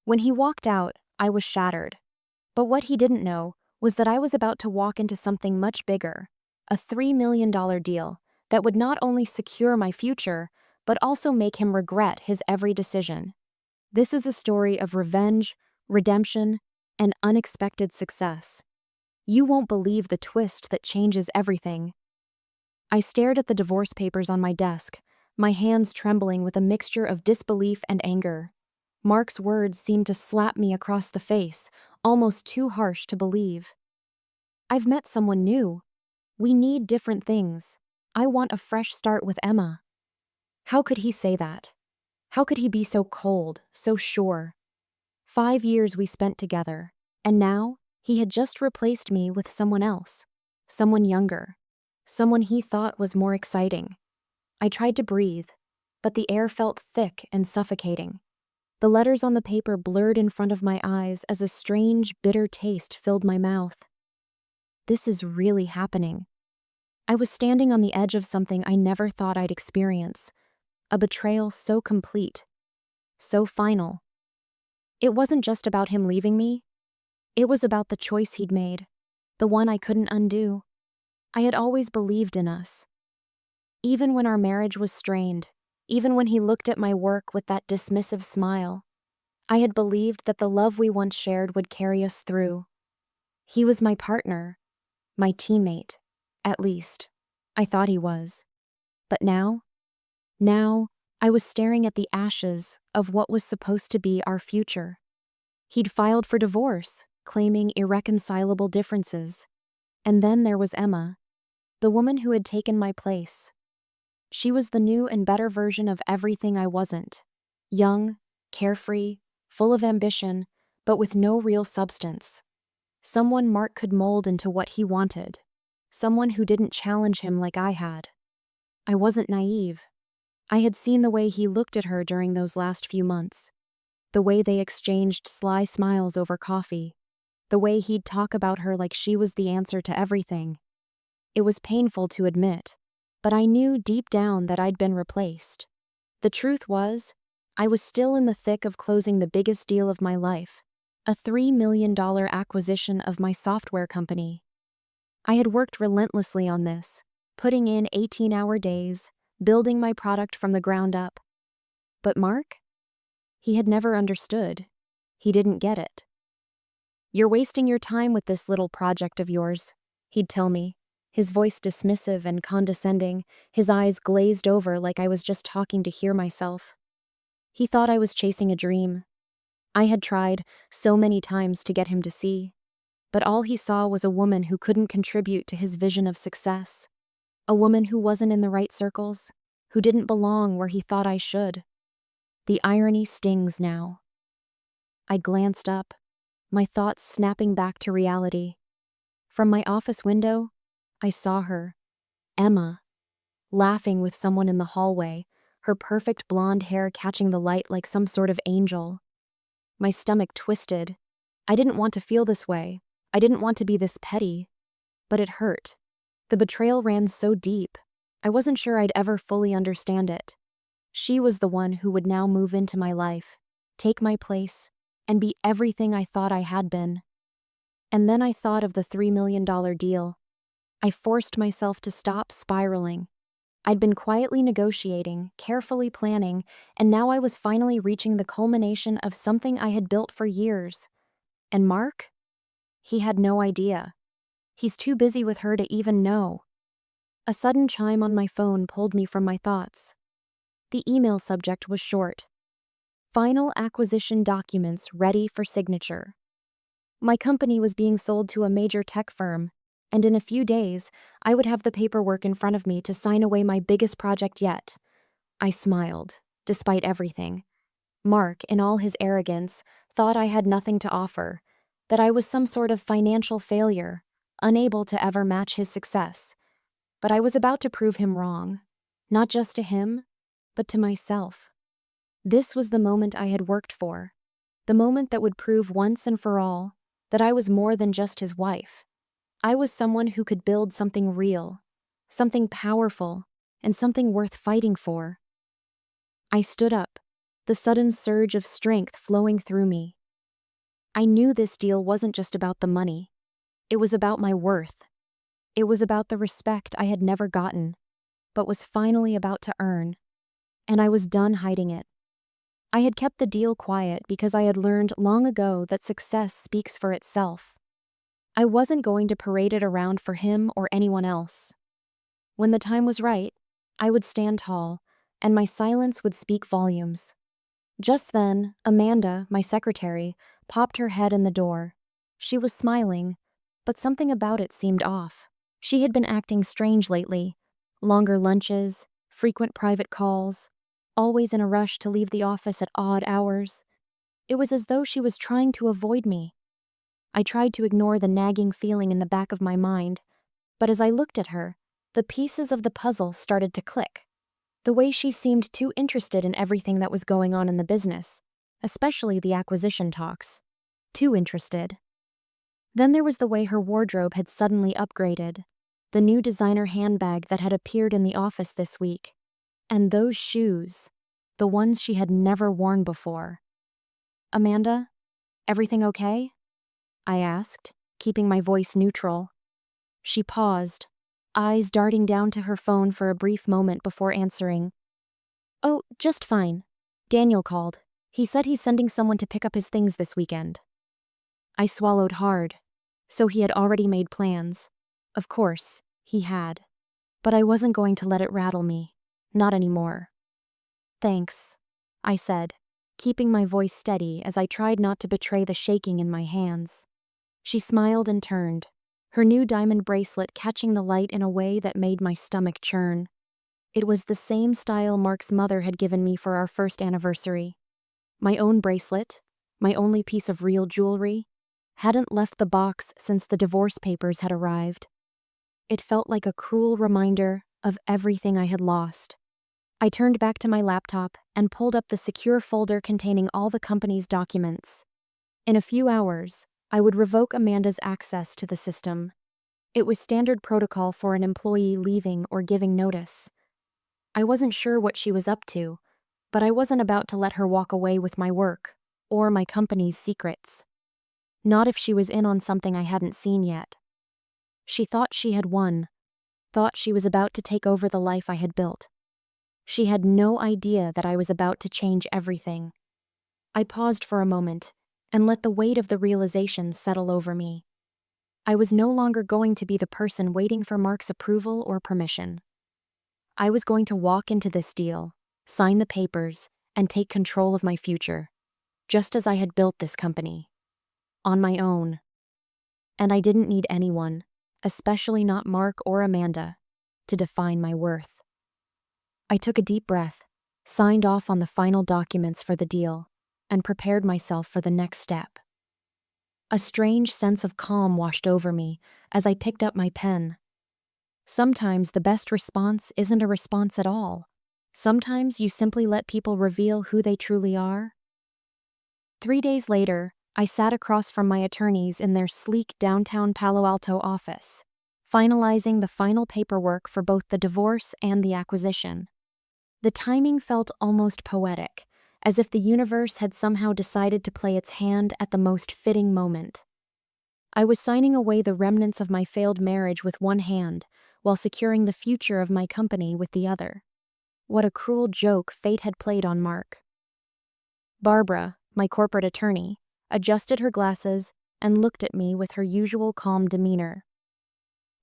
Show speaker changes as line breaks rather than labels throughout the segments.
When he walked out, I was shattered. But what he didn't know was that I was about to walk into something much bigger, a $3 million deal that would not only secure my future, but also make him regret his every decision. This is a story of revenge, redemption, and unexpected success. You won't believe the twist that changes everything. I stared at the divorce papers on my desk, my hands trembling with a mixture of disbelief and anger. Mark's words seemed to slap me across the face, almost too harsh to believe. I've met someone new. We need different things. I want a fresh start with Emma. How could he say that? How could he be so cold, so sure? 5 years we spent together, and now he had just replaced me with someone else, someone younger, someone he thought was more exciting. I tried to breathe, but the air felt thick and suffocating. The letters on the paper blurred in front of my eyes as a strange, bitter taste filled my mouth. This is really happening. I was standing on the edge of something I never thought I'd experience, a betrayal so complete, so final. It wasn't just about him leaving me. It was about the choice he'd made, the one I couldn't undo. I had always believed in us. Even when our marriage was strained, even when he looked at my work with that dismissive smile, I had believed that the love we once shared would carry us through. He was my partner, my teammate, at least. I thought he was. But now, I was staring at the ashes of what was supposed to be our future. He'd filed for divorce, claiming irreconcilable differences. And then there was Emma, the woman who had taken my place. She was the new and better version of everything I wasn't. Young, carefree, full of ambition, but with no real substance. Someone Mark could mold into what he wanted. Someone who didn't challenge him like I had. I wasn't naive. I had seen the way he looked at her during those last few months. The way they exchanged sly smiles over coffee. The way he'd talk about her like she was the answer to everything. It was painful to admit, but I knew deep down that I'd been replaced. The truth was, I was still in the thick of closing the biggest deal of my life, a $3 million acquisition of my software company. I had worked relentlessly on this, putting in 18-hour days, building my product from the ground up. But Mark? He had never understood. He didn't get it. "You're wasting your time with this little project of yours," he'd tell me, his voice dismissive and condescending, his eyes glazed over like I was just talking to hear myself. He thought I was chasing a dream. I had tried so many times to get him to see, but all he saw was a woman who couldn't contribute to his vision of success. A woman who wasn't in the right circles, who didn't belong where he thought I should. The irony stings now. I glanced up, my thoughts snapping back to reality. From my office window, I saw her, Emma, laughing with someone in the hallway, her perfect blonde hair catching the light like some sort of angel. My stomach twisted. I didn't want to feel this way. I didn't want to be this petty. But it hurt. The betrayal ran so deep. I wasn't sure I'd ever fully understand it. She was the one who would now move into my life, take my place, and be everything I thought I had been. And then I thought of the $3 million deal. I forced myself to stop spiraling. I'd been quietly negotiating, carefully planning, and now I was finally reaching the culmination of something I had built for years. And Mark? He had no idea. He's too busy with her to even know. A sudden chime on my phone pulled me from my thoughts. The email subject was short. Final acquisition documents ready for signature. My company was being sold to a major tech firm, and in a few days, I would have the paperwork in front of me to sign away my biggest project yet. I smiled, despite everything. Mark, in all his arrogance, thought I had nothing to offer, that I was some sort of financial failure, unable to ever match his success. But I was about to prove him wrong, not just to him, but to myself. This was the moment I had worked for, the moment that would prove once and for all that I was more than just his wife. I was someone who could build something real, something powerful, and something worth fighting for. I stood up, the sudden surge of strength flowing through me. I knew this deal wasn't just about the money. It was about my worth. It was about the respect I had never gotten, but was finally about to earn. And I was done hiding it. I had kept the deal quiet because I had learned long ago that success speaks for itself. I wasn't going to parade it around for him or anyone else. When the time was right, I would stand tall, and my silence would speak volumes. Just then, Amanda, my secretary, popped her head in the door. She was smiling, but something about it seemed off. She had been acting strange lately. Longer lunches, frequent private calls, always in a rush to leave the office at odd hours. It was as though she was trying to avoid me. I tried to ignore the nagging feeling in the back of my mind, but as I looked at her, the pieces of the puzzle started to click. The way she seemed too interested in everything that was going on in the business, especially the acquisition talks. Too interested. Then there was the way her wardrobe had suddenly upgraded, the new designer handbag that had appeared in the office this week, and those shoes, the ones she had never worn before. "Amanda, everything okay?" I asked, keeping my voice neutral. She paused, eyes darting down to her phone for a brief moment before answering. "Oh, just fine. Daniel called. He said he's sending someone to pick up his things this weekend." I swallowed hard. So he had already made plans. Of course, he had. But I wasn't going to let it rattle me. Not anymore. "Thanks," I said, keeping my voice steady as I tried not to betray the shaking in my hands. She smiled and turned, her new diamond bracelet catching the light in a way that made my stomach churn. It was the same style Mark's mother had given me for our first anniversary. My own bracelet, my only piece of real jewelry, hadn't left the box since the divorce papers had arrived. It felt like a cruel reminder of everything I had lost. I turned back to my laptop and pulled up the secure folder containing all the company's documents. In a few hours, I would revoke Amanda's access to the system. It was standard protocol for an employee leaving or giving notice. I wasn't sure what she was up to, but I wasn't about to let her walk away with my work or my company's secrets. Not if she was in on something I hadn't seen yet. She thought she had won, thought she was about to take over the life I had built. She had no idea that I was about to change everything. I paused for a moment and let the weight of the realization settle over me. I was no longer going to be the person waiting for Mark's approval or permission. I was going to walk into this deal, sign the papers, and take control of my future, just as I had built this company. On my own. And I didn't need anyone, especially not Mark or Amanda, to define my worth. I took a deep breath, signed off on the final documents for the deal, and prepared myself for the next step. A strange sense of calm washed over me as I picked up my pen. Sometimes the best response isn't a response at all. Sometimes you simply let people reveal who they truly are. 3 days later, I sat across from my attorneys in their sleek downtown Palo Alto office, finalizing the final paperwork for both the divorce and the acquisition. The timing felt almost poetic, as if the universe had somehow decided to play its hand at the most fitting moment. I was signing away the remnants of my failed marriage with one hand, while securing the future of my company with the other. What a cruel joke fate had played on Mark. Barbara, my corporate attorney, adjusted her glasses and looked at me with her usual calm demeanor.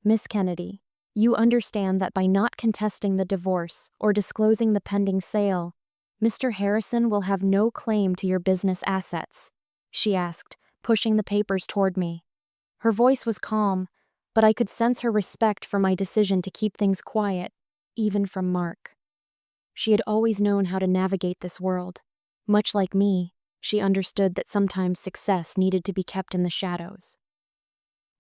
"Miss Kennedy, you understand that by not contesting the divorce or disclosing the pending sale, Mr. Harrison will have no claim to your business assets," she asked, pushing the papers toward me. Her voice was calm, but I could sense her respect for my decision to keep things quiet, even from Mark. She had always known how to navigate this world. Much like me, she understood that sometimes success needed to be kept in the shadows.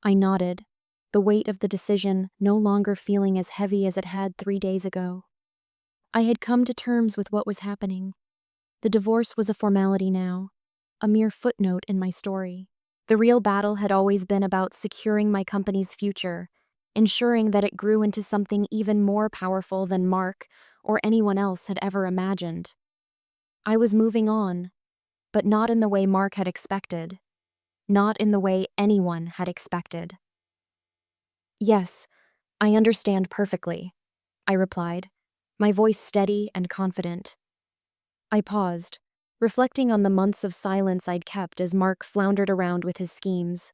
I nodded, the weight of the decision no longer feeling as heavy as it had 3 days ago. I had come to terms with what was happening. The divorce was a formality now, a mere footnote in my story. The real battle had always been about securing my company's future, ensuring that it grew into something even more powerful than Mark or anyone else had ever imagined. I was moving on, but not in the way Mark had expected. Not in the way anyone had expected. Yes, I understand perfectly, I replied, my voice steady and confident. I paused, reflecting on the months of silence I'd kept as Mark floundered around with his schemes,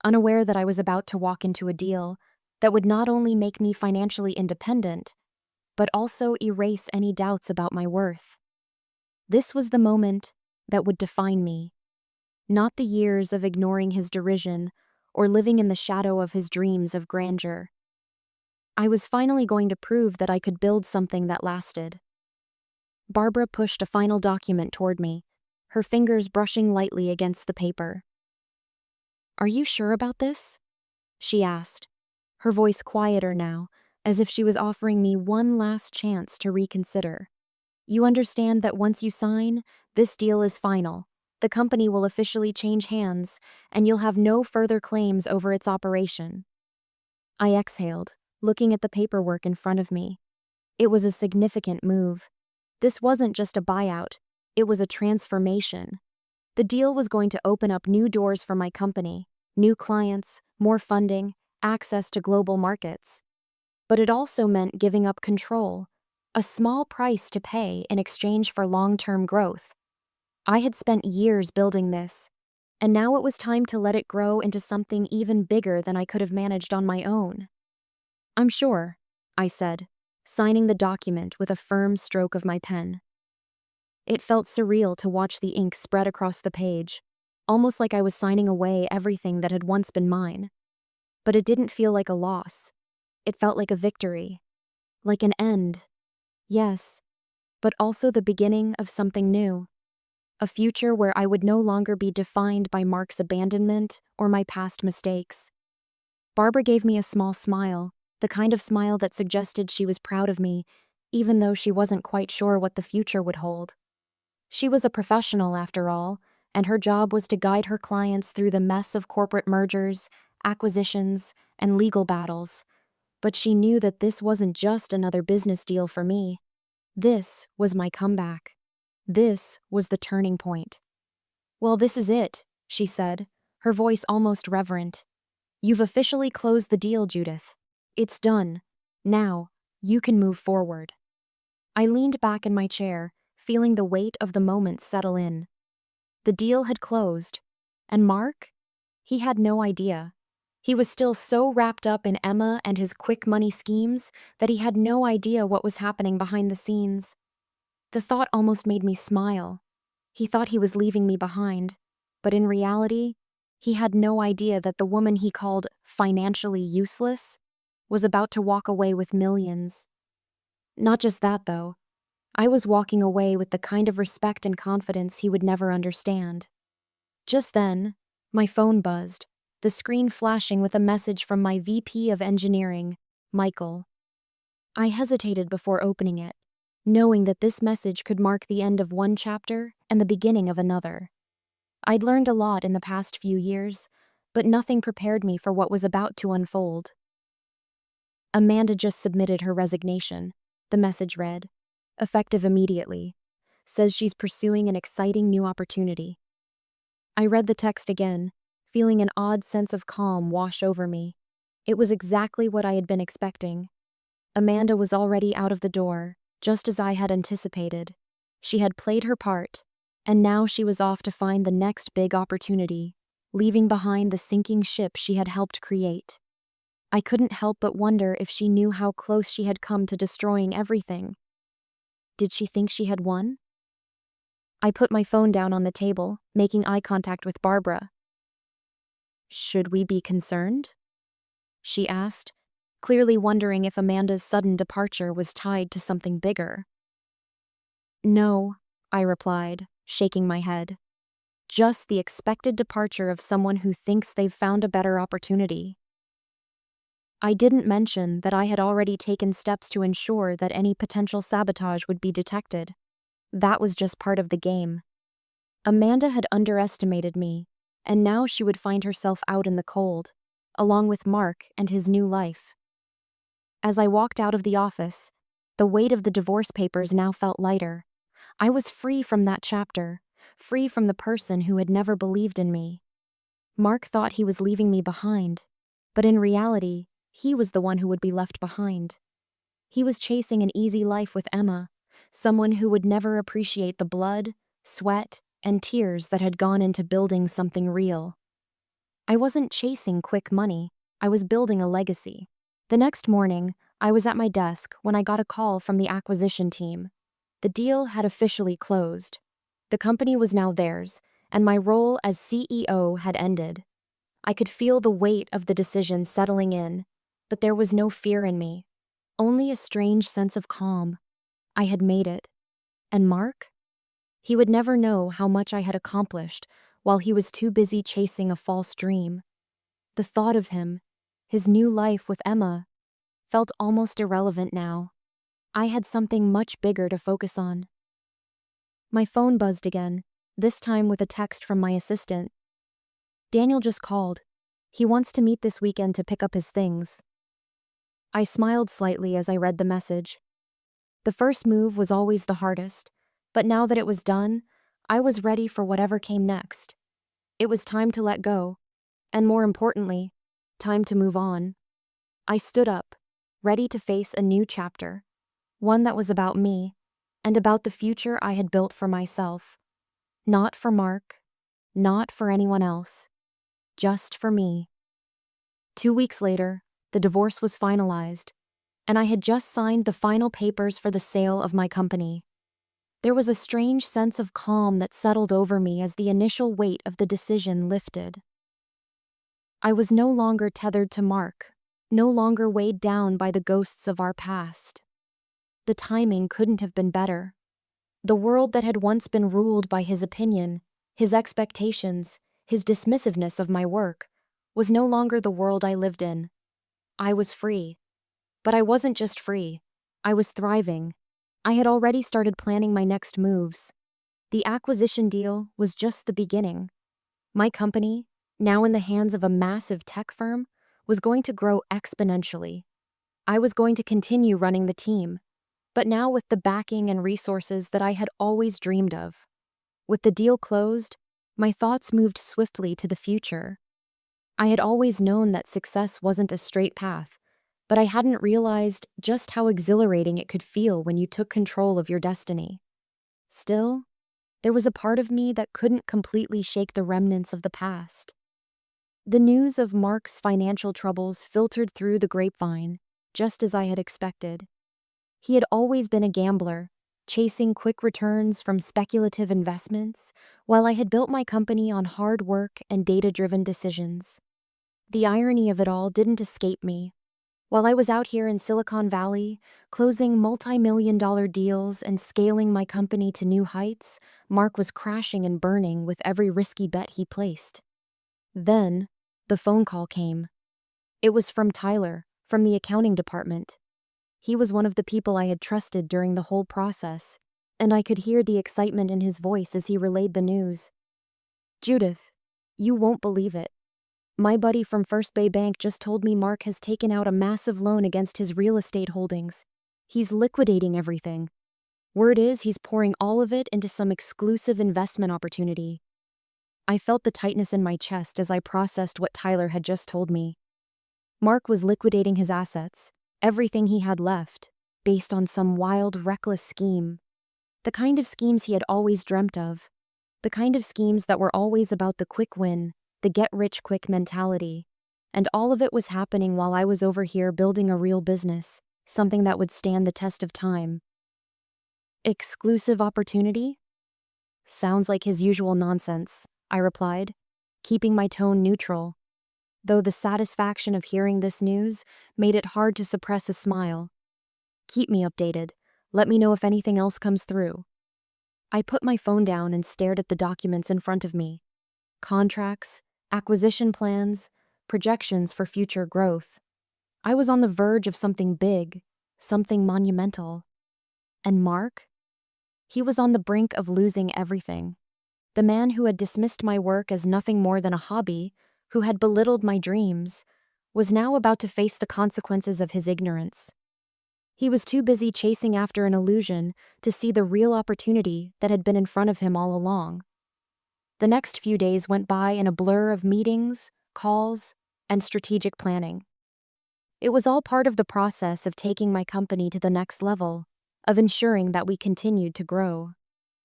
unaware that I was about to walk into a deal that would not only make me financially independent, but also erase any doubts about my worth. This was the moment that would define me, not the years of ignoring his derision or living in the shadow of his dreams of grandeur. I was finally going to prove that I could build something that lasted. Barbara pushed a final document toward me, her fingers brushing lightly against the paper. "Are you sure about this?" she asked, her voice quieter now, as if she was offering me one last chance to reconsider. "You understand that once you sign, this deal is final. The company will officially change hands, and you'll have no further claims over its operation." I exhaled, looking at the paperwork in front of me. It was a significant move. This wasn't just a buyout, it was a transformation. The deal was going to open up new doors for my company, new clients, more funding, access to global markets. But it also meant giving up control, a small price to pay in exchange for long-term growth. I had spent years building this, and now it was time to let it grow into something even bigger than I could have managed on my own. "I'm sure," I said, signing the document with a firm stroke of my pen. It felt surreal to watch the ink spread across the page, almost like I was signing away everything that had once been mine. But it didn't feel like a loss. It felt like a victory. Like an end. Yes, but also the beginning of something new. A future where I would no longer be defined by Mark's abandonment or my past mistakes. Barbara gave me a small smile, the kind of smile that suggested she was proud of me, even though she wasn't quite sure what the future would hold. She was a professional, after all, and her job was to guide her clients through the mess of corporate mergers, acquisitions, and legal battles. But she knew that this wasn't just another business deal for me. This was my comeback. This was the turning point. "Well, this is it," she said, her voice almost reverent. "You've officially closed the deal, Judith. It's done. Now, you can move forward." I leaned back in my chair, feeling the weight of the moment settle in. The deal had closed. And Mark? He had no idea. He was still so wrapped up in Emma and his quick money schemes that he had no idea what was happening behind the scenes. The thought almost made me smile. He thought he was leaving me behind, but in reality, he had no idea that the woman he called financially useless was about to walk away with millions. Not just that, though. I was walking away with the kind of respect and confidence he would never understand. Just then, my phone buzzed, the screen flashing with a message from my VP of Engineering, Michael. I hesitated before opening it, knowing that this message could mark the end of one chapter and the beginning of another. I'd learned a lot in the past few years, but nothing prepared me for what was about to unfold. "Amanda just submitted her resignation," the message read. "Effective immediately. Says she's pursuing an exciting new opportunity." I read the text again, feeling an odd sense of calm wash over me. It was exactly what I had been expecting. Amanda was already out of the door, just as I had anticipated. She had played her part, and now she was off to find the next big opportunity, leaving behind the sinking ship she had helped create. I couldn't help but wonder if she knew how close she had come to destroying everything. Did she think she had won? I put my phone down on the table, making eye contact with Barbara. "Should we be concerned?" she asked, clearly wondering if Amanda's sudden departure was tied to something bigger. "No," I replied, shaking my head. "Just the expected departure of someone who thinks they've found a better opportunity." I didn't mention that I had already taken steps to ensure that any potential sabotage would be detected. That was just part of the game. Amanda had underestimated me, and now she would find herself out in the cold, along with Mark and his new life. As I walked out of the office, the weight of the divorce papers now felt lighter. I was free from that chapter, free from the person who had never believed in me. Mark thought he was leaving me behind, but in reality, he was the one who would be left behind. He was chasing an easy life with Emma, someone who would never appreciate the blood, sweat, and tears that had gone into building something real. I wasn't chasing quick money, I was building a legacy. The next morning, I was at my desk when I got a call from the acquisition team. The deal had officially closed. The company was now theirs, and my role as CEO had ended. I could feel the weight of the decision settling in, but there was no fear in me, only a strange sense of calm. I had made it. And Mark? He would never know how much I had accomplished while he was too busy chasing a false dream. The thought of him, his new life with Emma, felt almost irrelevant now. I had something much bigger to focus on. My phone buzzed again, this time with a text from my assistant. Daniel just called. He wants to meet this weekend to pick up his things. I smiled slightly as I read the message. The first move was always the hardest, but now that it was done, I was ready for whatever came next. It was time to let go, and more importantly, time to move on. I stood up, ready to face a new chapter, one that was about me, and about the future I had built for myself. Not for Mark, not for anyone else, just for me. 2 weeks later, the divorce was finalized, and I had just signed the final papers for the sale of my company. There was a strange sense of calm that settled over me as the initial weight of the decision lifted. I was no longer tethered to Mark, no longer weighed down by the ghosts of our past. The timing couldn't have been better. The world that had once been ruled by his opinion, his expectations, his dismissiveness of my work, was no longer the world I lived in. I was free. But I wasn't just free. I was thriving. I had already started planning my next moves. The acquisition deal was just the beginning. My company, now in the hands of a massive tech firm, was going to grow exponentially. I was going to continue running the team, but now with the backing and resources that I had always dreamed of. With the deal closed, my thoughts moved swiftly to the future. I had always known that success wasn't a straight path, but I hadn't realized just how exhilarating it could feel when you took control of your destiny. Still, there was a part of me that couldn't completely shake the remnants of the past. The news of Mark's financial troubles filtered through the grapevine, just as I had expected. He had always been a gambler, chasing quick returns from speculative investments, while I had built my company on hard work and data-driven decisions. The irony of it all didn't escape me. While I was out here in Silicon Valley, closing multi-million-dollar deals and scaling my company to new heights, Mark was crashing and burning with every risky bet he placed. Then, the phone call came. It was from Tyler, from the accounting department. He was one of the people I had trusted during the whole process, and I could hear the excitement in his voice as he relayed the news. "Judith, you won't believe it. My buddy from First Bay Bank just told me Mark has taken out a massive loan against his real estate holdings. He's liquidating everything. Word is he's pouring all of it into some exclusive investment opportunity." I felt the tightness in my chest as I processed what Tyler had just told me. Mark was liquidating his assets, everything he had left, based on some wild, reckless scheme. The kind of schemes he had always dreamt of. The kind of schemes that were always about the quick win, the get-rich-quick mentality. And all of it was happening while I was over here building a real business, something that would stand the test of time. Exclusive opportunity? Sounds like his usual nonsense, I replied, keeping my tone neutral, though the satisfaction of hearing this news made it hard to suppress a smile. "Keep me updated. Let me know if anything else comes through." I put my phone down and stared at the documents in front of me. Contracts, acquisition plans, projections for future growth. I was on the verge of something big, something monumental. And Mark? He was on the brink of losing everything. The man who had dismissed my work as nothing more than a hobby, who had belittled my dreams, was now about to face the consequences of his ignorance. He was too busy chasing after an illusion to see the real opportunity that had been in front of him all along. The next few days went by in a blur of meetings, calls, and strategic planning. It was all part of the process of taking my company to the next level, of ensuring that we continued to grow.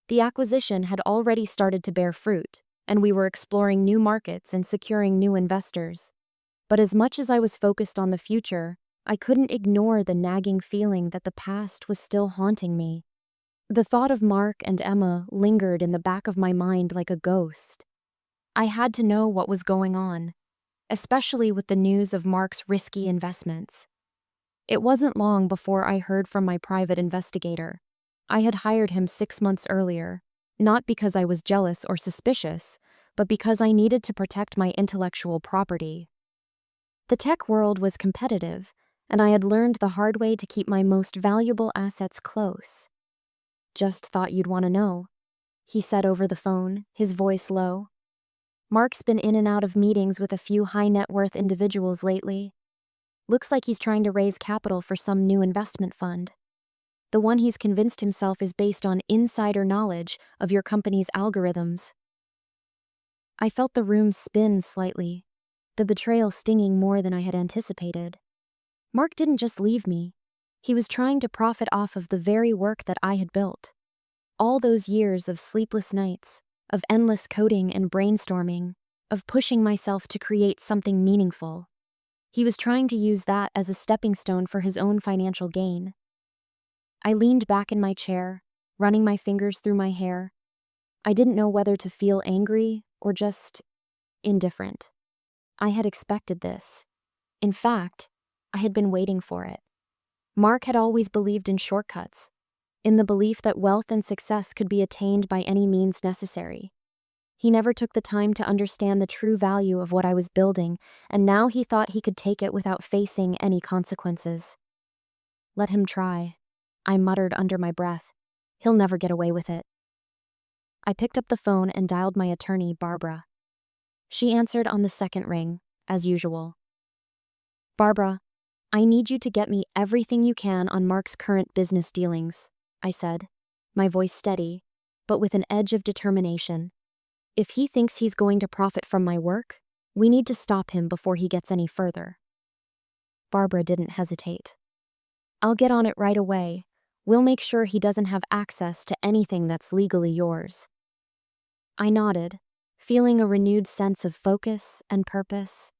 The acquisition had already started to bear fruit, and we were exploring new markets and securing new investors. But as much as I was focused on the future, I couldn't ignore the nagging feeling that the past was still haunting me. The thought of Mark and Emma lingered in the back of my mind like a ghost. I had to know what was going on, especially with the news of Mark's risky investments. It wasn't long before I heard from my private investigator. I had hired him 6 months earlier, not because I was jealous or suspicious, but because I needed to protect my intellectual property. The tech world was competitive, and I had learned the hard way to keep my most valuable assets close. "Just thought you'd want to know," he said over the phone, his voice low. "Mark's been in and out of meetings with a few high-net-worth individuals lately. Looks like he's trying to raise capital for some new investment fund. The one he's convinced himself is based on insider knowledge of your company's algorithms." I felt the room spin slightly, the betrayal stinging more than I had anticipated. Mark didn't just leave me. He was trying to profit off of the very work that I had built. All those years of sleepless nights, of endless coding and brainstorming, of pushing myself to create something meaningful. He was trying to use that as a stepping stone for his own financial gain. I leaned back in my chair, running my fingers through my hair. I didn't know whether to feel angry or just indifferent. I had expected this. In fact, I had been waiting for it. Mark had always believed in shortcuts, in the belief that wealth and success could be attained by any means necessary. He never took the time to understand the true value of what I was building, and now he thought he could take it without facing any consequences. "Let him try," I muttered under my breath. "He'll never get away with it." I picked up the phone and dialed my attorney, Barbara. She answered on the second ring, as usual. "Barbara, I need you to get me everything you can on Mark's current business dealings," I said, my voice steady, but with an edge of determination. "If he thinks he's going to profit from my work, we need to stop him before he gets any further." Barbara didn't hesitate. "I'll get on it right away. We'll make sure he doesn't have access to anything that's legally yours." I nodded, feeling a renewed sense of focus and purpose.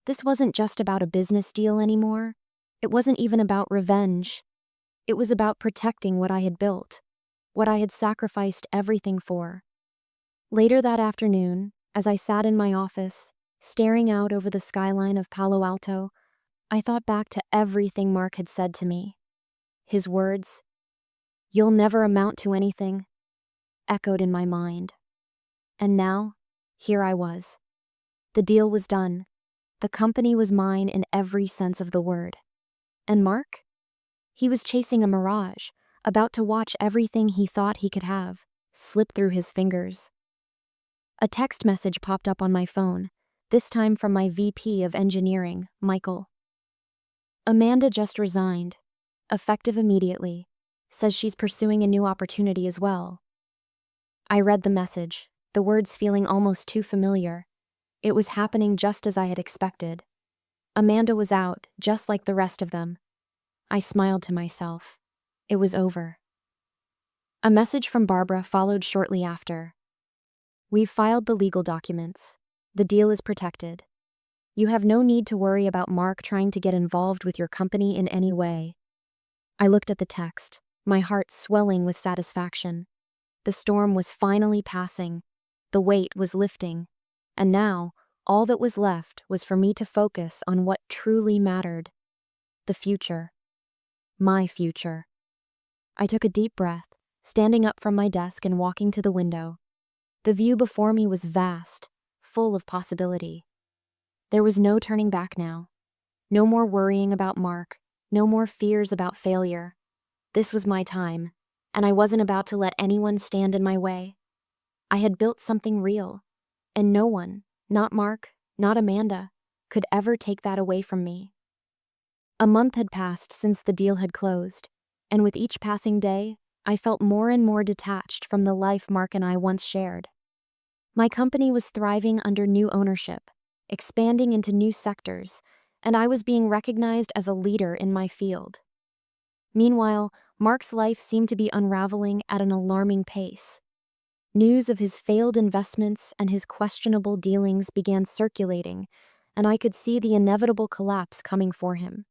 This wasn't just about a business deal anymore. It wasn't even about revenge. It was about protecting what I had built, what I had sacrificed everything for. Later that afternoon, as I sat in my office, staring out over the skyline of Palo Alto, I thought back to everything Mark had said to me. His words, "You'll never amount to anything," echoed in my mind. And now, here I was. The deal was done. The company was mine in every sense of the word. And Mark? He was chasing a mirage, about to watch everything he thought he could have slip through his fingers. A text message popped up on my phone, this time from my VP of Engineering, Michael. "Amanda just resigned, effective immediately. Says she's pursuing a new opportunity as well." I read the message, the words feeling almost too familiar. It was happening just as I had expected. Amanda was out, just like the rest of them. I smiled to myself. It was over. A message from Barbara followed shortly after. "We've filed the legal documents. The deal is protected. You have no need to worry about Mark trying to get involved with your company in any way." I looked at the text, my heart swelling with satisfaction. The storm was finally passing. The weight was lifting. And now, all that was left was for me to focus on what truly mattered. The future. My future. I took a deep breath, standing up from my desk and walking to the window. The view before me was vast, full of possibility. There was no turning back now. No more worrying about Mark, no more fears about failure. This was my time, and I wasn't about to let anyone stand in my way. I had built something real, and no one, not Mark, not Amanda, could ever take that away from me. A month had passed since the deal had closed, and with each passing day, I felt more and more detached from the life Mark and I once shared. My company was thriving under new ownership, expanding into new sectors, and I was being recognized as a leader in my field. Meanwhile, Mark's life seemed to be unraveling at an alarming pace. News of his failed investments and his questionable dealings began circulating, and I could see the inevitable collapse coming for him.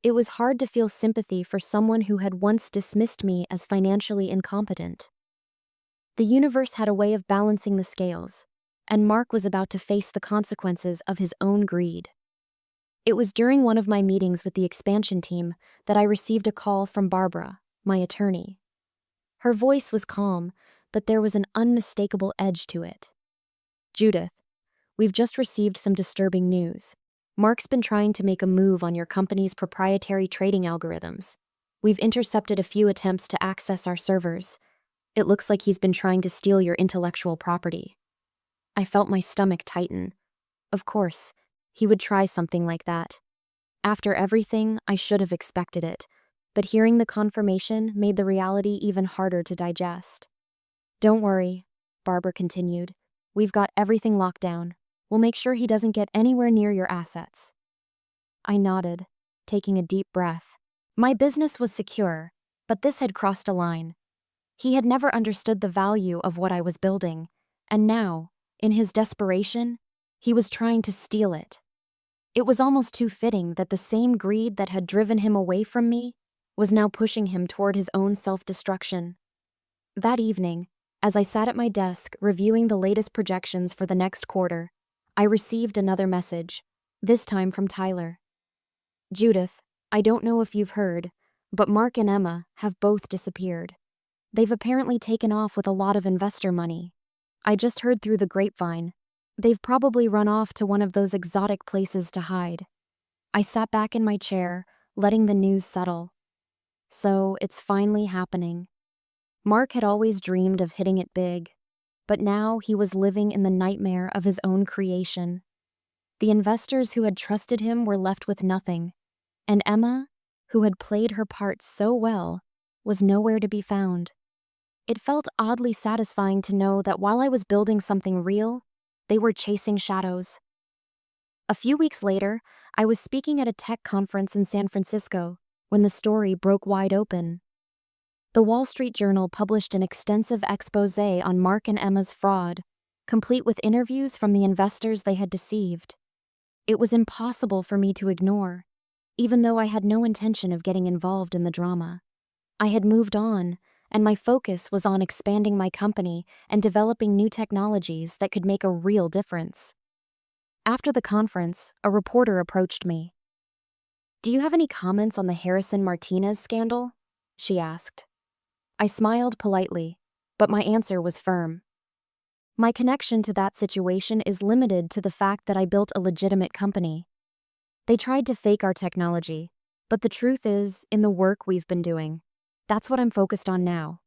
It was hard to feel sympathy for someone who had once dismissed me as financially incompetent. The universe had a way of balancing the scales, and Mark was about to face the consequences of his own greed. It was during one of my meetings with the expansion team that I received a call from Barbara, my attorney. Her voice was calm, but there was an unmistakable edge to it. "Judith, we've just received some disturbing news. Mark's been trying to make a move on your company's proprietary trading algorithms. We've intercepted a few attempts to access our servers. It looks like he's been trying to steal your intellectual property." I felt my stomach tighten. Of course, he would try something like that. After everything, I should have expected it, but hearing the confirmation made the reality even harder to digest. "Don't worry," Barbara continued. "We've got everything locked down. We'll make sure he doesn't get anywhere near your assets." I nodded, taking a deep breath. My business was secure, but this had crossed a line. He had never understood the value of what I was building, and now, in his desperation, he was trying to steal it. It was almost too fitting that the same greed that had driven him away from me was now pushing him toward his own self-destruction. That evening, as I sat at my desk reviewing the latest projections for the next quarter, I received another message, this time from Tyler. "Judith, I don't know if you've heard, but Mark and Emma have both disappeared. They've apparently taken off with a lot of investor money. I just heard through the grapevine. They've probably run off to one of those exotic places to hide." I sat back in my chair, letting the news settle. So it's finally happening. Mark had always dreamed of hitting it big, but now he was living in the nightmare of his own creation. The investors who had trusted him were left with nothing, and Emma, who had played her part so well, was nowhere to be found. It felt oddly satisfying to know that while I was building something real, they were chasing shadows. A few weeks later, I was speaking at a tech conference in San Francisco when the story broke wide open. The Wall Street Journal published an extensive exposé on Mark and Emma's fraud, complete with interviews from the investors they had deceived. It was impossible for me to ignore, even though I had no intention of getting involved in the drama. I had moved on, and my focus was on expanding my company and developing new technologies that could make a real difference. After the conference, a reporter approached me. "Do you have any comments on the Harrison Martinez scandal?" she asked. I smiled politely, but my answer was firm. My connection to that situation is limited to the fact that I built a legitimate company. They tried to fake our technology, but the truth is in the work we've been doing. That's what I'm focused on now.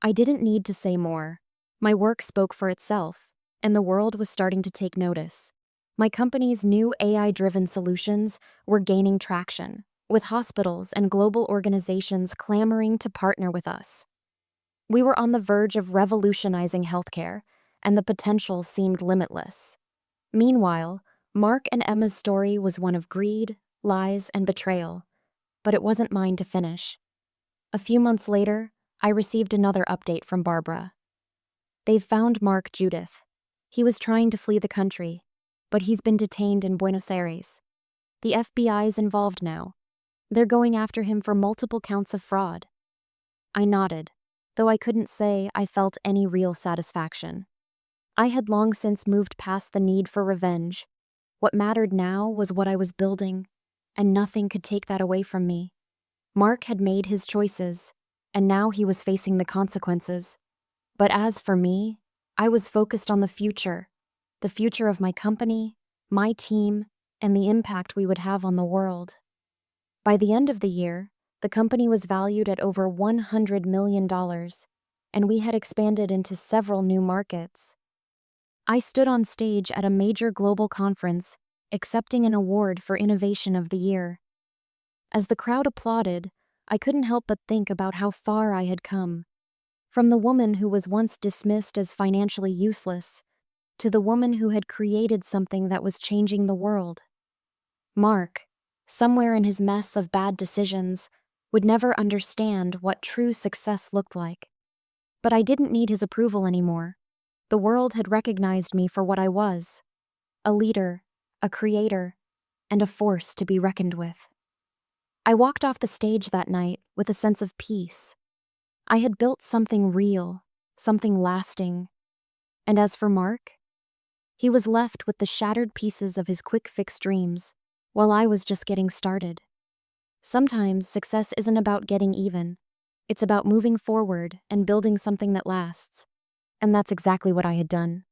I didn't need to say more. My work spoke for itself, and the world was starting to take notice. My company's new AI-driven solutions were gaining traction, with hospitals and global organizations clamoring to partner with us. We were on the verge of revolutionizing healthcare, and the potential seemed limitless. Meanwhile, Mark and Emma's story was one of greed, lies, and betrayal, but it wasn't mine to finish. A few months later, I received another update from Barbara. "They've found Mark, Judith. He was trying to flee the country, but he's been detained in Buenos Aires. The FBI's involved now. They're going after him for multiple counts of fraud." I nodded, though I couldn't say I felt any real satisfaction. I had long since moved past the need for revenge. What mattered now was what I was building, and nothing could take that away from me. Mark had made his choices, and now he was facing the consequences. But as for me, I was focused on the future of my company, my team, and the impact we would have on the world. By the end of the year, the company was valued at over $100 million, and we had expanded into several new markets. I stood on stage at a major global conference, accepting an award for Innovation of the Year. As the crowd applauded, I couldn't help but think about how far I had come. From the woman who was once dismissed as financially useless, to the woman who had created something that was changing the world. Mark, somewhere in his mess of bad decisions, would never understand what true success looked like. But I didn't need his approval anymore. The world had recognized me for what I was: a leader, a creator, and a force to be reckoned with. I walked off the stage that night with a sense of peace. I had built something real, something lasting. And as for Mark, he was left with the shattered pieces of his quick-fix dreams, while I was just getting started. Sometimes success isn't about getting even. It's about moving forward and building something that lasts. And that's exactly what I had done.